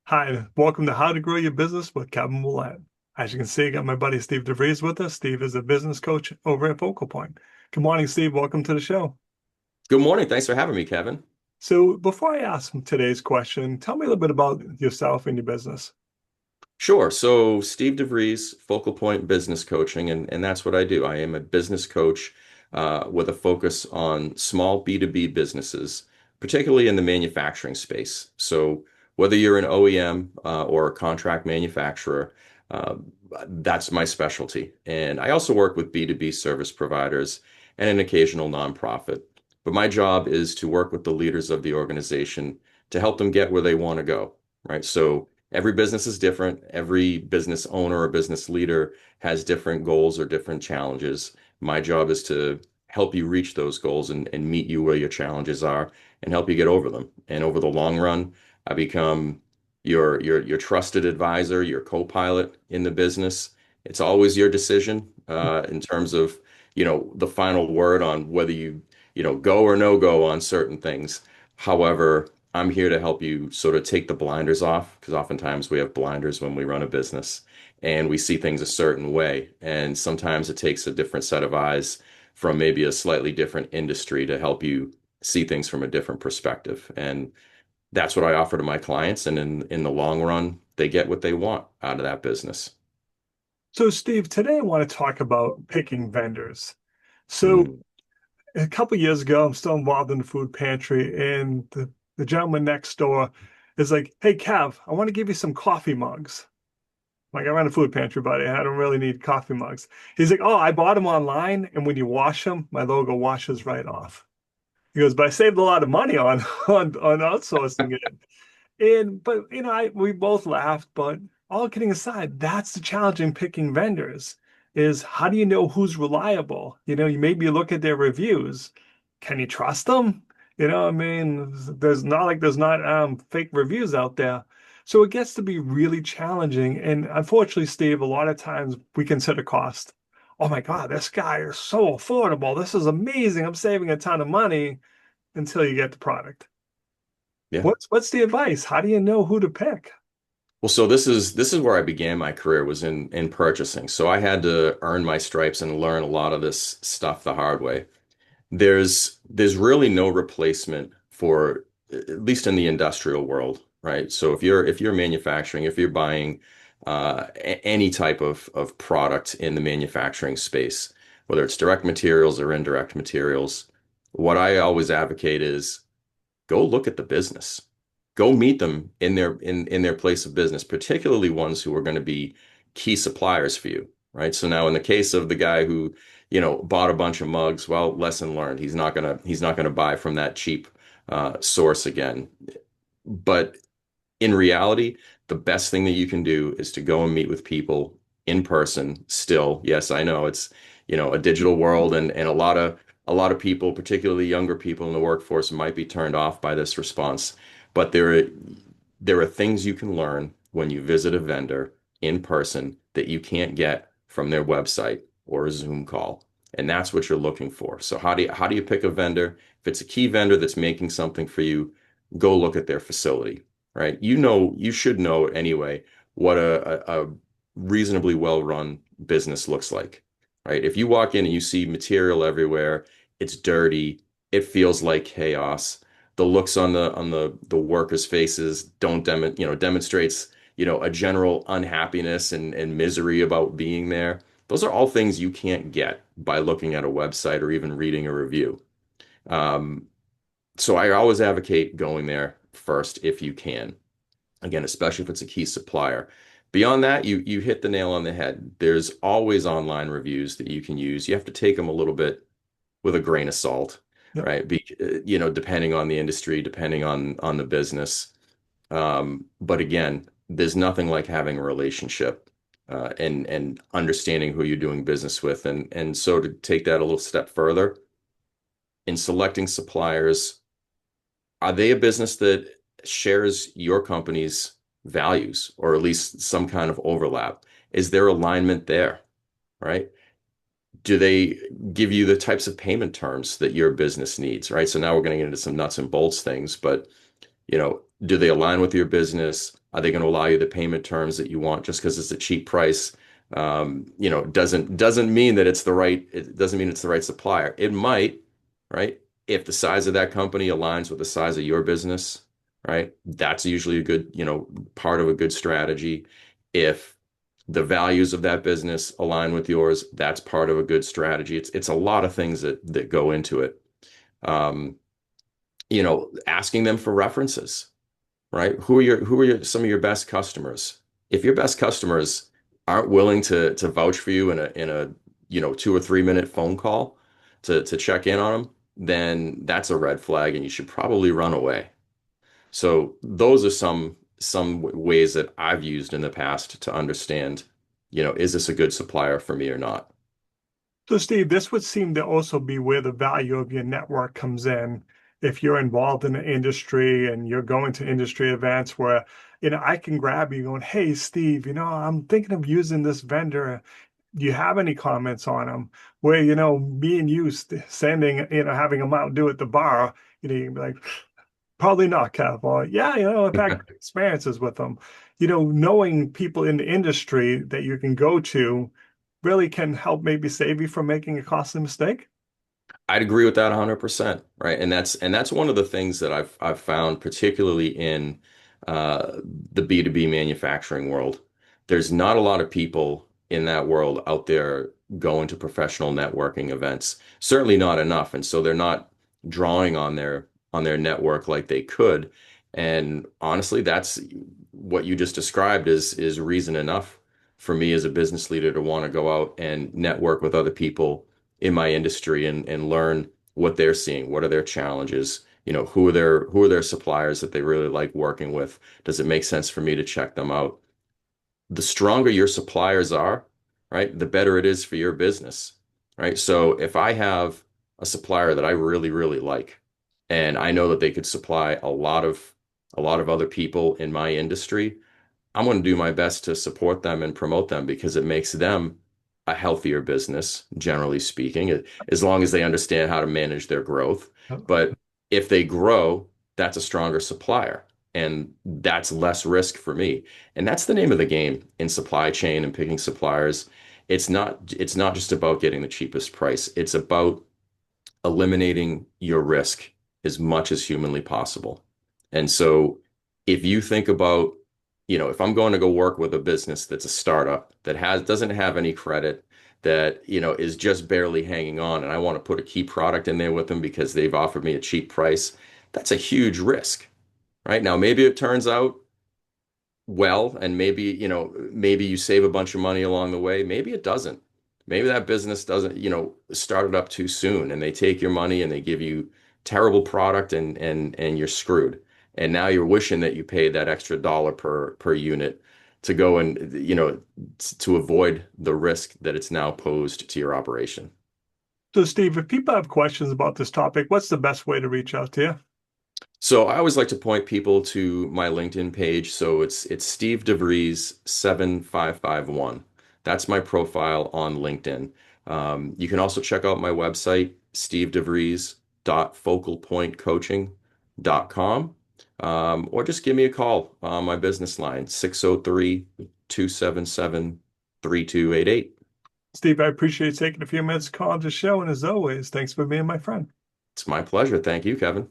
Hi, welcome to How to Grow Your Business with Kevin Willett. As you can see, I got my buddy Steve DeVries with us. Steve is a business coach over at Focal Point. Good morning, Steve. Welcome to the show. Good morning. Thanks for having me, Kevin. So, before I ask today's question, tell me a little bit about yourself and your business. Sure. So, Steve DeVries, Focal Point Business Coaching, and that's what I do. I am a business coach with a focus on small B2B businesses, particularly in the manufacturing space. So, whether you're an OEM or a contract manufacturer, uh, that's my specialty. And I also work with B2B service providers and an occasional nonprofit. But my job is to work with the leaders of the organization to help them get where they want to go, right? So, every business is different. Every business owner or business leader has different goals or different challenges. My job is to help you reach those goals and meet you where your challenges are and help you get over them. And over the long run, I become your trusted advisor, your co-pilot in the business. It's always your decision in terms of, the final word on whether you go or no go on certain things. However, I'm here to help you sort of take the blinders off because oftentimes we have blinders when we run a business and we see things a certain way. And sometimes it takes a different set of eyes from maybe a slightly different industry to help you see things from a different perspective. And that's what I offer to my clients. And in the long run, they get what they want out of that business. So, Steve, today I want to talk about picking vendors. So, Mm. a couple years ago, I'm still involved in the food pantry, and the gentleman next door is like, "Hey, Kev, I want to give you some coffee mugs." Like I run a food pantry, buddy. I don't really need coffee mugs. He's like, oh, I bought them online, and when you wash them, my logo washes right off. He goes, but I saved a lot of money on on outsourcing it. And but we both laughed. But all kidding aside, that's the challenge in picking vendors is how do you know who's reliable? You maybe look at their reviews. Can you trust them? I mean, there's not fake reviews out there. So it gets to be really challenging. And unfortunately, Steve, a lot of times we consider cost. Oh my God, this guy is so affordable. This is amazing. I'm saving a ton of money until you get the product. Yeah. What's the advice? How do you know who to pick? Well, so this is where I began my career was in purchasing. So I had to earn my stripes and learn a lot of this stuff the hard way. There's really no replacement for at least in the industrial world, right? So if you're manufacturing, if you're buying any type of product in the manufacturing space, whether it's direct materials or indirect materials, what I always advocate is go look at the business. Go meet them in their place of business, particularly ones who are going to be key suppliers for you, right? So now in the case of the guy who, bought a bunch of mugs, well, lesson learned. He's not gonna buy from that cheap source again. But in reality, the best thing that you can do is to go and meet with people in person still. Yes, I know it's, a digital world and a lot of people, particularly younger people in the workforce, might be turned off by this response. But there are things you can learn when you visit a vendor in person that you can't get from their website or a Zoom call. And that's what you're looking for. So how do you pick a vendor? If it's a key vendor that's making something for you, go look at their facility, right? You should know anyway what a reasonably well-run business looks like, right? If you walk in and you see material everywhere, it's dirty, it feels like chaos. The looks on the workers' faces don't demonstrates, a general unhappiness and misery about being there. Those are all things you can't get by looking at a website or even reading a review. Um, so I always advocate going there first if you can. Again, especially if it's a key supplier. Beyond that, you hit the nail on the head. There's always online reviews that you can use. You have to take them a little bit with a grain of salt, Yep. right? Depending on the industry, depending on the business. But again, there's nothing like having a relationship and understanding who you're doing business with. And so to take that a little step further, in selecting suppliers, are they a business that shares your company's values or at least some kind of overlap? Is there alignment there, right? Do they give you the types of payment terms that your business needs, right? So now we're going to get into some nuts and bolts things, but Do they align with your business? Are they going to allow you the payment terms that you want just because it's a cheap price? Doesn't mean that it doesn't mean it's the right supplier. It might, right? If the size of that company aligns with the size of your business, right? That's usually a good, part of a good strategy. If the values of that business align with yours, that's part of a good strategy. It's a lot of things that go into it. Um, Asking them for references, right? Who are some of your best customers? If your best customers aren't willing to vouch for you in a 2 or 3 minute phone call to check in on them, then that's a red flag, and you should probably run away. So those are some ways that I've used in the past to understand, is this a good supplier for me or not? So, Steve, this would seem to also be where the value of your network comes in. If you're involved in the industry and you're going to industry events where, I can grab you going, hey, Steve, I'm thinking of using this vendor. Do you have any comments on them? Where, me and you sending, having them out do at the bar, you can be like, probably not, Kev. Or, yeah, I've had great experiences with them. Knowing people in the industry that you can go to really can help maybe save you from making a costly mistake. I'd agree with that 100%, right? And that's one of the things that I've found, particularly in uh, the B2B manufacturing world. There's not a lot of people in that world out there going to professional networking events. Certainly not enough, and so they're not drawing on their network like they could. And honestly, that's what you just described is reason enough for me as a business leader to want to go out and network with other people in my industry and learn what they're seeing. What are their challenges? Who are their suppliers that they really like working with? Does it make sense for me to check them out? The stronger your suppliers are, right, the better it is for your business, right? So if I have a supplier that I really, really like, and I know that they could supply a lot of other people in my industry, I'm going to do my best to support them and promote them because it makes them a healthier business, generally speaking, as long as they understand how to manage their growth. But if they grow, that's a stronger supplier, and that's less risk for me. And that's the name of the game in supply chain and picking suppliers. It's not just about getting the cheapest price. It's about eliminating your risk as much as humanly possible. And so if you think about, if I'm going to go work with a business that's a startup that doesn't have any credit, that, is just barely hanging on, and I want to put a key product in there with them because they've offered me a cheap price, that's a huge risk, right? Now, maybe it turns out well, and maybe you save a bunch of money along the way. Maybe it doesn't. Maybe that business doesn't, started up too soon and they take your money and they give you terrible product and you're screwed. And now you're wishing that you paid that extra dollar per unit to go and, to avoid the risk that it's now posed to your operation. So, Steve, if people have questions about this topic, what's the best way to reach out to you? So I always like to point people to my LinkedIn page. So it's Steve DeVries 7551. That's my profile on LinkedIn. You can also check out my website, stevedevries.focalpointcoaching.com, or just give me a call on my business line, 603-277-3288. Steve, I appreciate you taking a few minutes to call on the show. And as always, thanks for being my friend. It's my pleasure. Thank you, Kevin.